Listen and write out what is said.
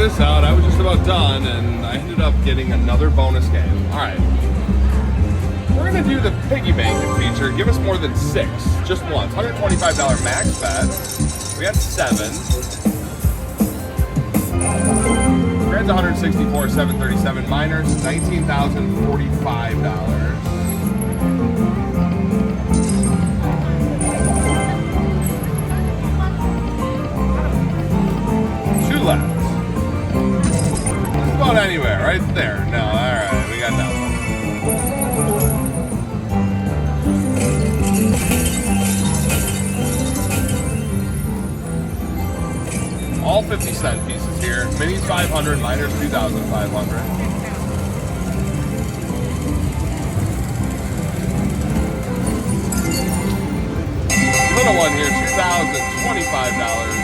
this out. I was just about done, and I ended up getting another bonus game. All right. We're going to do the piggy banking feature. Give us more than 6. Just once. $125 max bet. We got 7. Grand's 164, 737. Minors, $19,045. Left. Just about anywhere, right there. No, alright, we got that one. All 50-cent pieces here. Minis 500, minors 2,500. Little one here, $2,025.